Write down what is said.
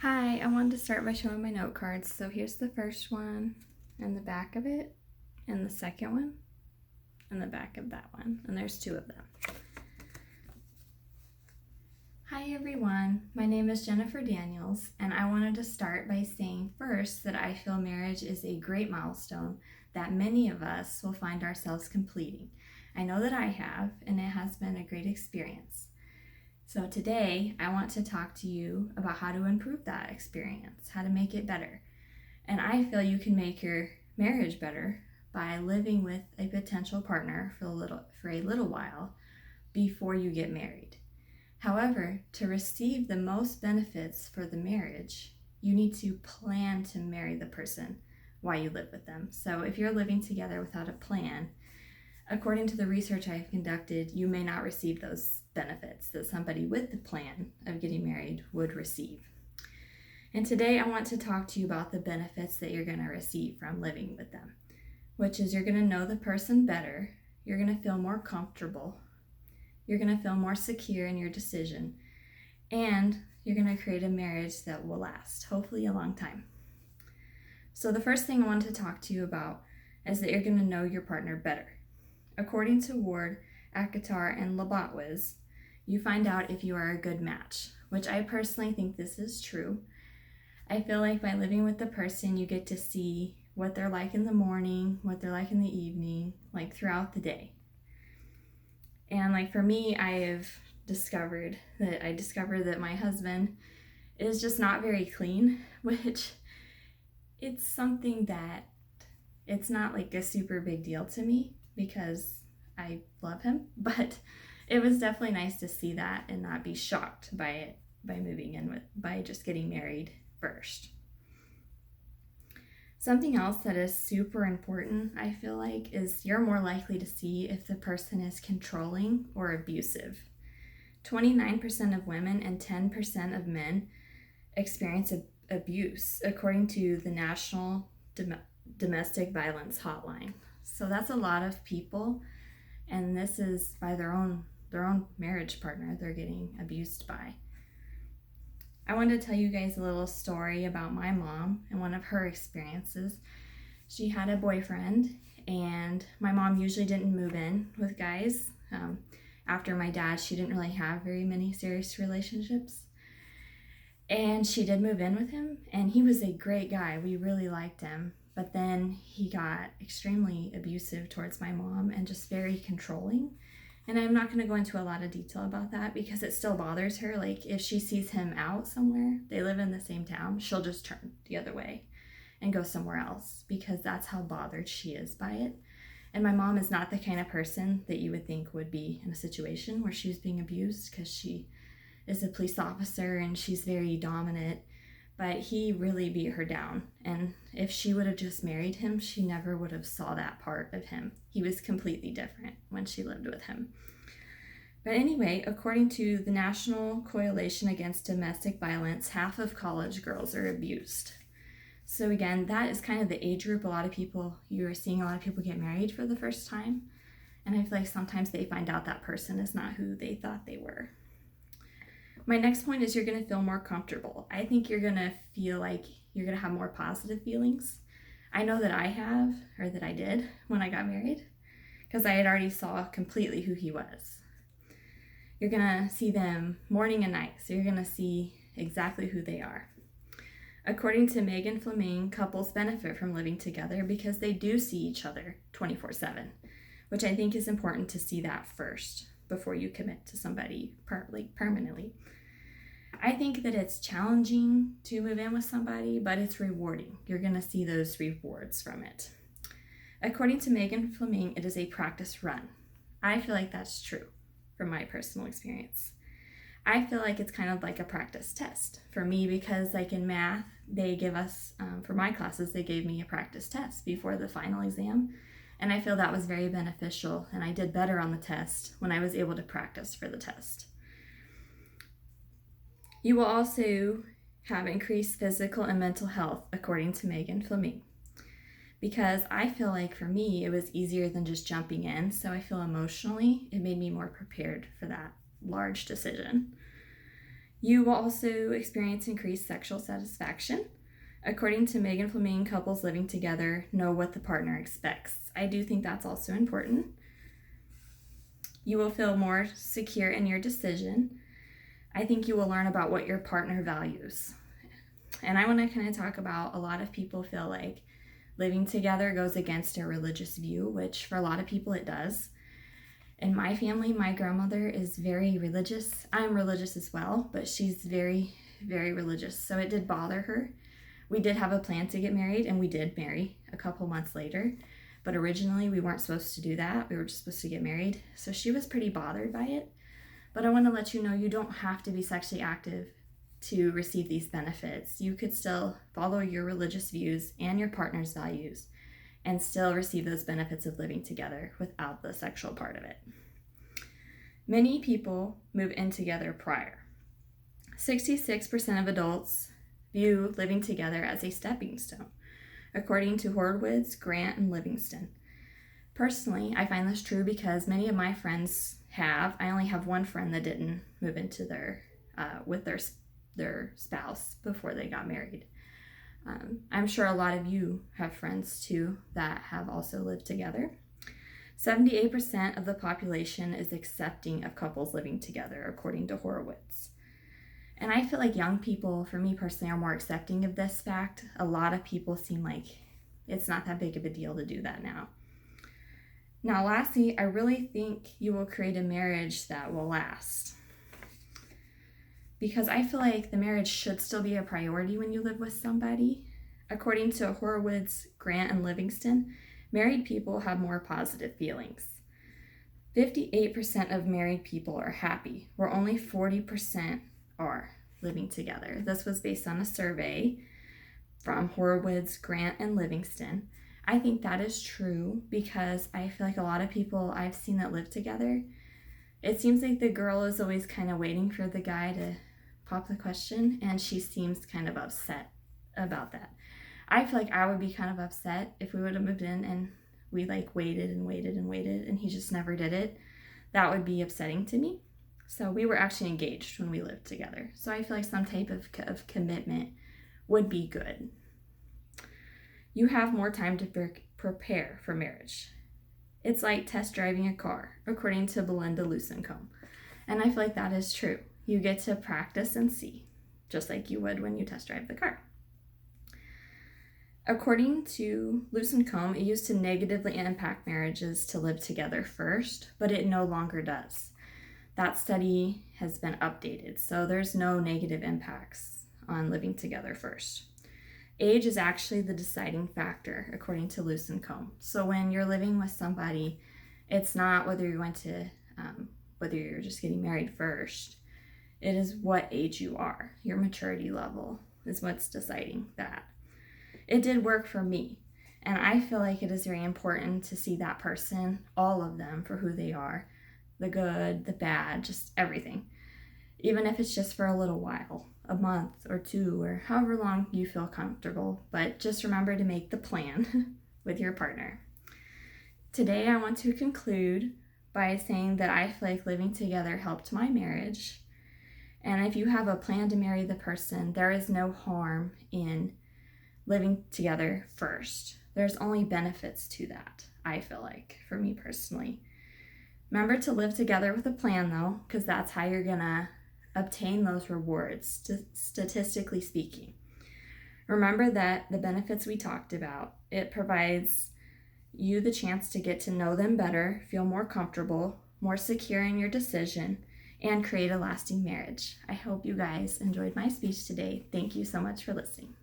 Hi, I wanted to start by showing my note cards. So here's the first one and the back of it, and the second one and the back of that one. And there's two of them. Hi everyone, my name is Jennifer Daniels, and I wanted to start by saying first that I feel marriage is a great milestone that many of us will find ourselves completing. I know that I have, and it has been a great experience. So today, I want to talk to you about how to improve that experience, how to make it better. And I feel you can make your marriage better by living with a potential partner for a little while before you get married. However, to receive the most benefits for the marriage, you need to plan to marry the person while you live with them. So if you're living together without a plan, according to the research I've conducted, you may not receive those benefits that somebody with the plan of getting married would receive. And today I want to talk to you about the benefits that you're going to receive from living with them, which is you're going to know the person better, you're going to feel more comfortable, you're going to feel more secure in your decision, and you're going to create a marriage that will last, hopefully a long time. So the first thing I want to talk to you about is that you're going to know your partner better. According to Ward, Akatar, and Labatwiz, you find out if you are a good match, which I personally think this is true. I feel like by living with the person, you get to see what they're like in the morning, what they're like in the evening, like throughout the day. And like for me, I discovered that my husband is just not very clean, which it's something that it's not like a super big deal to me because I love him, but it was definitely nice to see that and not be shocked by it by just getting married first. Something else that is super important, I feel like, is you're more likely to see if the person is controlling or abusive. 29% of women and 10% of men experience abuse, according to the National Domestic Violence Hotline. So that's a lot of people, and this is by their own marriage partner they're getting abused by. I wanted to tell you guys a little story about my mom and one of her experiences. She had a boyfriend, and my mom usually didn't move in with guys. After my dad, she didn't really have very many serious relationships. And she did move in with him, and he was a great guy. We really liked him. But then he got extremely abusive towards my mom and just very controlling. And I'm not going to go into a lot of detail about that because it still bothers her. Like if she sees him out somewhere, they live in the same town, she'll just turn the other way and go somewhere else because that's how bothered she is by it. And my mom is not the kind of person that you would think would be in a situation where she was being abused because she is a police officer and she's very dominant. But he really beat her down, and if she would have just married him, she never would have saw that part of him. He was completely different when she lived with him. But anyway, according to the National Coalition Against Domestic Violence, half of college girls are abused. So again, that is kind of the age group you're seeing a lot of people get married for the first time, and I feel like sometimes they find out that person is not who they thought they were. My next point is you're going to feel more comfortable. I think you're going to feel like you're going to have more positive feelings. I know that I did when I got married because I had already saw completely who he was. You're going to see them morning and night, so you're going to see exactly who they are. According to Megan Fleming, couples benefit from living together because they do see each other 24/7, which I think is important to see that first before you commit to somebody permanently. I think that it's challenging to move in with somebody, but it's rewarding. You're going to see those rewards from it. According to Megan Fleming, it is a practice run. I feel like that's true from my personal experience. I feel like it's kind of like a practice test for me because like in math, they give us, for my classes, they gave me a practice test before the final exam. And I feel that was very beneficial, and I did better on the test when I was able to practice for the test. You will also have increased physical and mental health, according to Megan Fleming. Because I feel like for me, it was easier than just jumping in, so I feel emotionally, it made me more prepared for that large decision. You will also experience increased sexual satisfaction. According to Megan Fleming, couples living together know what the partner expects. I do think that's also important. You will feel more secure in your decision. I think you will learn about what your partner values. And I want to kind of talk about, a lot of people feel like living together goes against their religious view, which for a lot of people it does. In my family, my grandmother is very religious. I'm religious as well, but she's very, very religious. So it did bother her. We did have a plan to get married, and we did marry a couple months later. But originally, we weren't supposed to do that. We were just supposed to get married. So she was pretty bothered by it. But I want to let you know, you don't have to be sexually active to receive these benefits. You could still follow your religious views and your partner's values and still receive those benefits of living together without the sexual part of it. Many people move in together prior. 66% of adults view living together as a stepping stone, according to Horowitz, Grant, and Livingston. Personally, I find this true because many of my friends have. I only have one friend that didn't move into with their spouse before they got married. I'm sure a lot of you have friends too that have also lived together. 78% of the population is accepting of couples living together, according to Horowitz. And I feel like young people, for me personally, are more accepting of this fact. A lot of people seem like it's not that big of a deal to do that now. Now, lastly, I really think you will create a marriage that will last. Because I feel like the marriage should still be a priority when you live with somebody. According to Horowitz, Grant, and Livingston, married people have more positive feelings. 58% of married people are happy, where only 40% are living together. This was based on a survey from Horowitz, Grant, and Livingston. I think that is true because I feel like a lot of people I've seen that live together, it seems like the girl is always kind of waiting for the guy to pop the question, and she seems kind of upset about that. I feel like I would be kind of upset if we would have moved in and we waited and waited and waited and he just never did it. That would be upsetting to me. So we were actually engaged when we lived together. So I feel like some type of commitment would be good. You have more time to prepare for marriage. It's like test driving a car, according to Belinda Comm. And I feel like that is true. You get to practice and see, just like you would when you test drive the car. According to Comm, it used to negatively impact marriages to live together first, but it no longer does. That study has been updated, so there's no negative impacts on living together first. Age is actually the deciding factor, according to Comm. So when you're living with somebody, it's not whether you're just getting married first. It is what age you are. Your maturity level is what's deciding that. It did work for me, and I feel like it is very important to see that person, all of them, for who they are. The good, the bad, just everything. Even if it's just for a little while, a month or two, or however long you feel comfortable. But just remember to make the plan with your partner. Today, I want to conclude by saying that I feel like living together helped my marriage. And if you have a plan to marry the person, there is no harm in living together first. There's only benefits to that, I feel like, for me personally. Remember to live together with a plan, though, because that's how you're going to obtain those rewards, statistically speaking. Remember that the benefits we talked about, it provides you the chance to get to know them better, feel more comfortable, more secure in your decision, and create a lasting marriage. I hope you guys enjoyed my speech today. Thank you so much for listening.